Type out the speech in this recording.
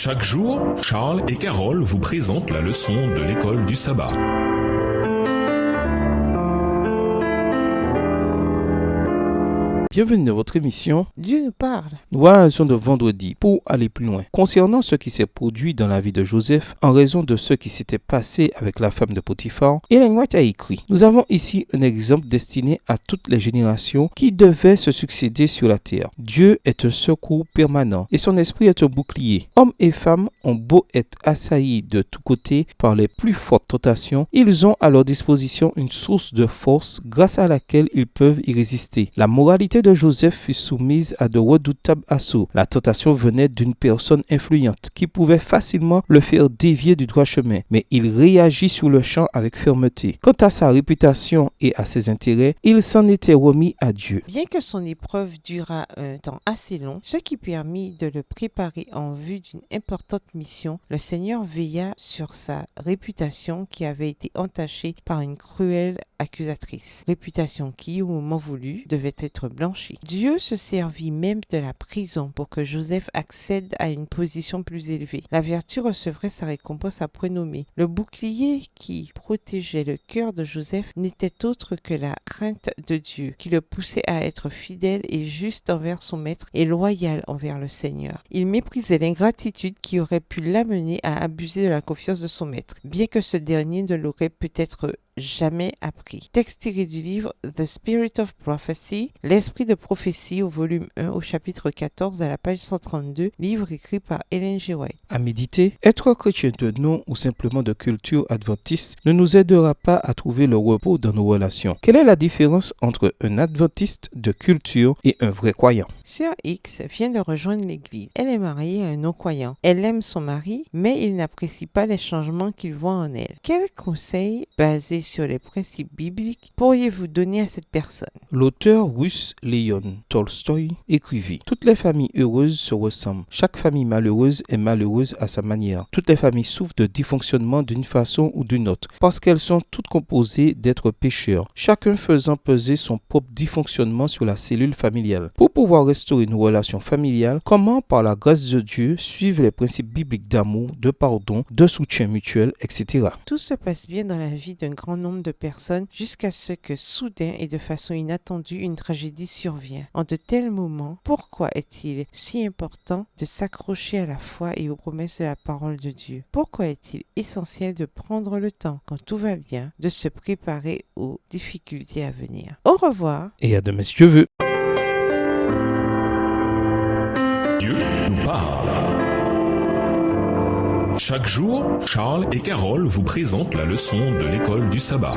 Chaque jour, Charles et Carole vous présentent la leçon de l'école du sabbat. Bienvenue dans votre émission Dieu nous parle. Noation de vendredi pour aller plus loin. Concernant ce qui s'est produit dans la vie de Joseph en raison de ce qui s'était passé avec la femme de Potiphar, Ellen White a écrit: Nous avons ici un exemple destiné à toutes les générations qui devaient se succéder sur la terre. Dieu est un secours permanent et son esprit est un bouclier. Hommes et femmes ont beau être assaillis de tous côtés par les plus fortes tentations, ils ont à leur disposition une source de force grâce à laquelle ils peuvent y résister. La moralité de Joseph fut soumise à de redoutables assauts. La tentation venait d'une personne influente qui pouvait facilement le faire dévier du droit chemin, mais il réagit sur le champ avec fermeté. Quant à sa réputation et à ses intérêts, il s'en était remis à Dieu. Bien que son épreuve dura un temps assez long, ce qui permit de le préparer en vue d'une importante mission, le Seigneur veilla sur sa réputation qui avait été entachée par une cruelle accusatrice. Réputation qui, au moment voulu, devait être blanchie. Dieu se servit même de la prison pour que Joseph accède à une position plus élevée. La vertu recevrait sa récompense à point nommé. Le bouclier qui protégeait le cœur de Joseph n'était autre que la crainte de Dieu, qui le poussait à être fidèle et juste envers son maître et loyal envers le Seigneur. Il méprisait l'ingratitude qui aurait pu l'amener à abuser de la confiance de son maître, bien que ce dernier ne l'aurait peut-être jamais appris. Texte tiré du livre The Spirit of Prophecy, l'esprit de prophétie au volume 1 au chapitre 14 à la page 132, livre écrit par Ellen G. White. À méditer, être chrétien de nom ou simplement de culture adventiste ne nous aidera pas à trouver le repos dans nos relations. Quelle est la différence entre un adventiste de culture et un vrai croyant? Sœur X vient de rejoindre l'église. Elle est mariée à un non-croyant. Elle aime son mari, mais il n'apprécie pas les changements qu'il voit en elle. Quels conseils basés sur les principes bibliques pourriez-vous donner à cette personne? L'auteur russe Léon Tolstoï écrivit: Toutes les familles heureuses se ressemblent. Chaque famille malheureuse est malheureuse à sa manière. Toutes les familles souffrent de dysfonctionnement d'une façon ou d'une autre, parce qu'elles sont toutes composées d'êtres pécheurs, chacun faisant peser son propre dysfonctionnement sur la cellule familiale. Pour pouvoir restaurer une relation familiale, comment, par la grâce de Dieu, suivre les principes bibliques d'amour, de pardon, de soutien mutuel, etc. Tout se passe bien dans la vie d'un grand nombre de personnes jusqu'à ce que soudain et de façon inattendue une tragédie survient. En de tels moments, pourquoi est-il si important de s'accrocher à la foi et aux promesses de la parole de Dieu? Pourquoi est-il essentiel de prendre le temps, quand tout va bien, de se préparer aux difficultés à venir? Au revoir et à demain si Dieu veut. Dieu nous parle. Chaque jour, Charles et Carole vous présentent la leçon de l'école du sabbat.